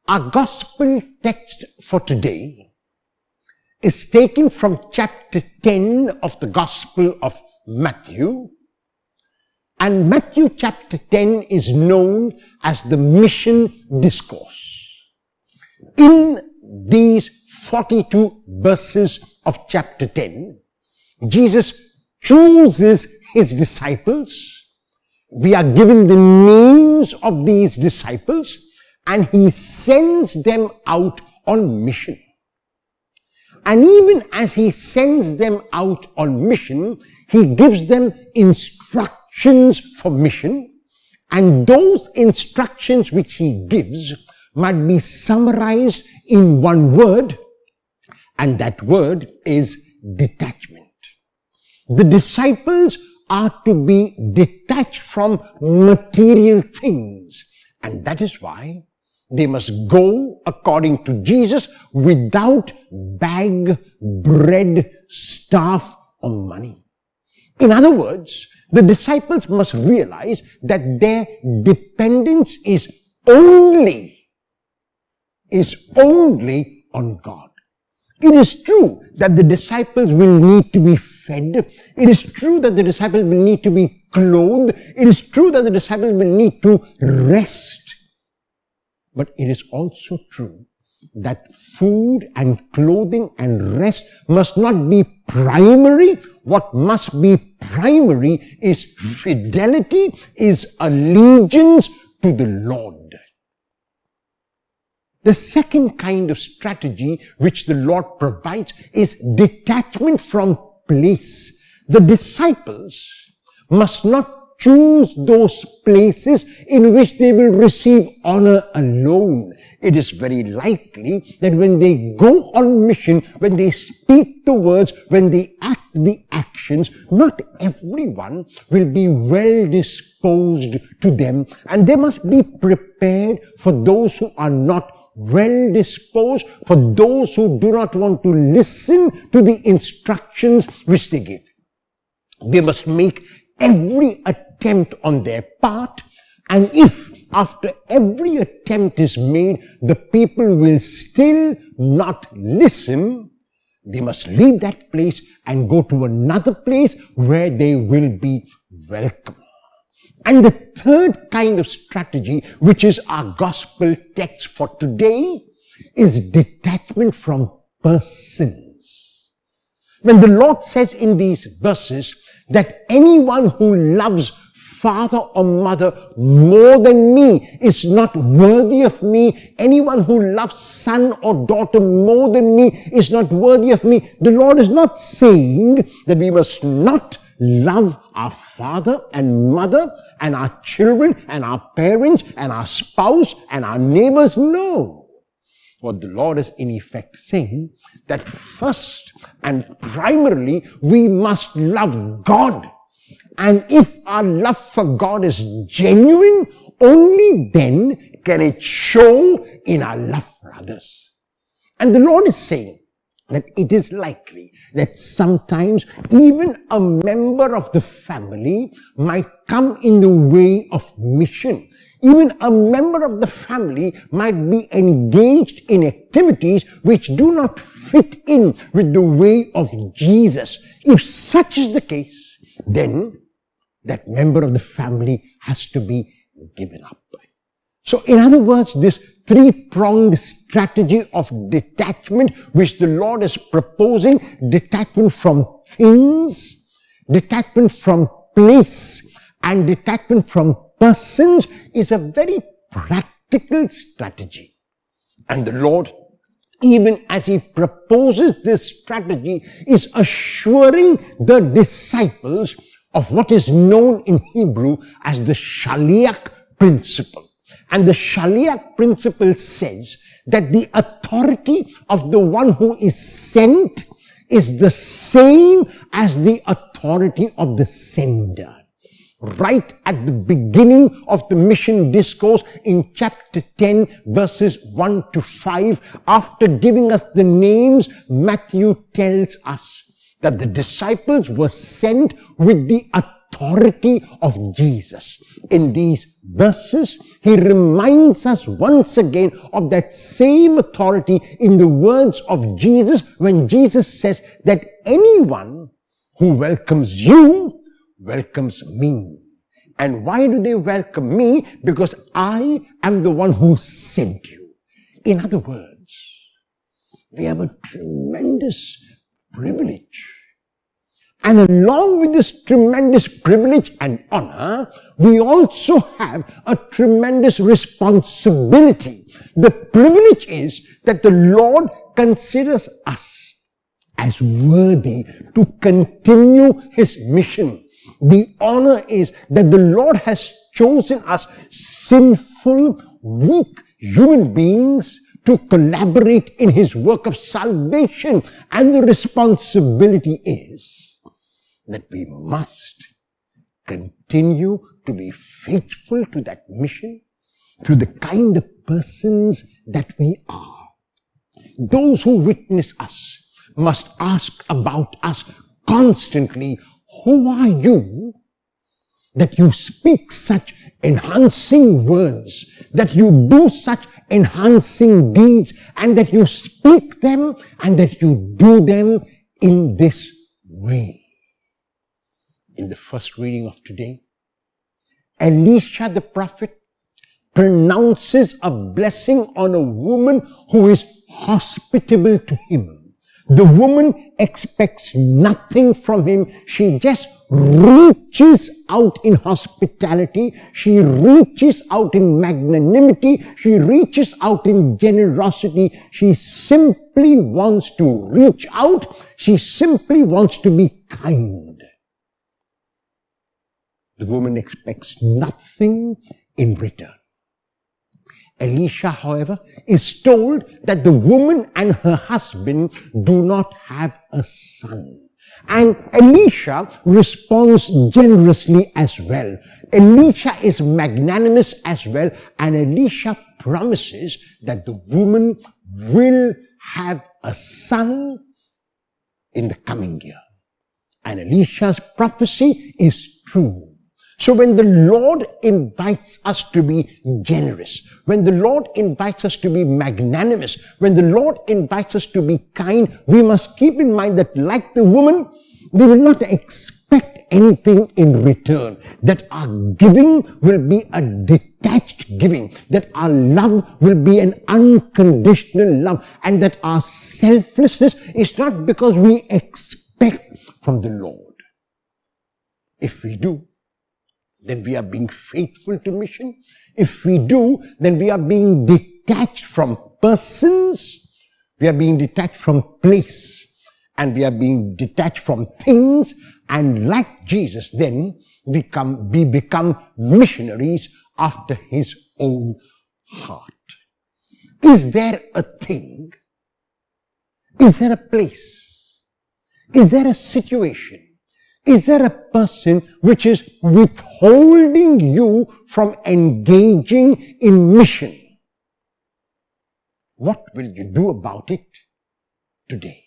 Our gospel text for today is taken from chapter 10 of the Gospel of Matthew. And Matthew chapter 10 is known as the Mission Discourse. In these 42 verses of chapter 10, Jesus chooses his disciples. We are given the names of these disciples and he sends them out on mission. And even as he sends them out on mission, he gives them instructions for mission, and those instructions which he gives might be summarized in one word, and that word is detachment. The disciples are to be detached from material things, and that is why they must go, according to Jesus, without bag, bread, staff, or money. In other words, the disciples must realize that their dependence is only on God. It is true that the disciples will need to be fed. It is true that the disciples will need to be clothed. It is true that the disciples will need to rest. But it is also true that food and clothing and rest must not be primary. What must be primary is fidelity, is allegiance to the Lord. The second kind of strategy which the Lord provides is detachment from place. The disciples must not choose those places in which they will receive honor alone. It is very likely that when they go on mission, when they speak the words, when they act the actions, not everyone will be well disposed to them, and they must be prepared for those who are not well disposed, for those who do not want to listen to the instructions which they give. They must make every attempt on their part, and if after every attempt is made, the people will still not listen, they must leave that place and go to another place where they will be welcome. And the third kind of strategy, which is our gospel text for today, is detachment from persons. When the Lord says in these verses that anyone who loves father or mother more than me is not worthy of me, anyone who loves son or daughter more than me is not worthy of me, the Lord is not saying that we must not love our father and mother and our children and our parents and our spouse and our neighbors. No. What the Lord is in effect saying, that first and primarily we must love God. And if our love for God is genuine, only then can it show in our love for others. And the Lord is saying that it is likely that sometimes even a member of the family might come in the way of mission. Even a member of the family might be engaged in activities which do not fit in with the way of Jesus. If such is the case, then that member of the family has to be given up. So in other words, this three-pronged strategy of detachment which the Lord is proposing, detachment from things, detachment from place, and detachment from persons, is a very practical strategy. And the Lord, even as he proposes this strategy, is assuring the disciples of what is known in Hebrew as the Shaliach principle. And the Shaliach principle says that the authority of the one who is sent is the same as the authority of the sender. Right at the beginning of the mission discourse in chapter 10 verses 1 to 5, after giving us the names, Matthew tells us that the disciples were sent with the authority authority of Jesus. In these verses, he reminds us once again of that same authority in the words of Jesus when Jesus says that anyone who welcomes you welcomes me. And why do they welcome me? Because I am the one who sent you. In other words, we have a tremendous privilege. And along with this tremendous privilege and honor, we also have a tremendous responsibility. The privilege is that the Lord considers us as worthy to continue his mission. The honor is that the Lord has chosen us sinful, weak human beings to collaborate in his work of salvation. And the responsibility is that we must continue to be faithful to that mission, to the kind of persons that we are. Those who witness us must ask about us constantly, who are you that you speak such enhancing words, that you do such enhancing deeds, and that you speak them and that you do them in this way? In the first reading of today, Elisha the prophet pronounces a blessing on a woman who is hospitable to him. The woman expects nothing from him. She just reaches out in hospitality. She reaches out in magnanimity. She reaches out in generosity. She simply wants to reach out. She simply wants to be kind. The woman expects nothing in return. Elisha, however, is told that the woman and her husband do not have a son. And Elisha responds generously as well. Elisha is magnanimous as well, and Elisha promises that the woman will have a son in the coming year. And Elisha's prophecy is true. So when the Lord invites us to be generous, when the Lord invites us to be magnanimous, when the Lord invites us to be kind, we must keep in mind that like the woman, we will not expect anything in return. That our giving will be a detached giving. That our love will be an unconditional love. And that our selflessness is not because we expect from the Lord. If we do, then we are being faithful to mission. If we do, then we are being detached from persons, we are being detached from place, and we are being detached from things, and like Jesus, then we become missionaries after his own heart. Is there a thing? Is there a place? Is there a situation? Is there a person which is withholding you from engaging in mission? What will you do about it today?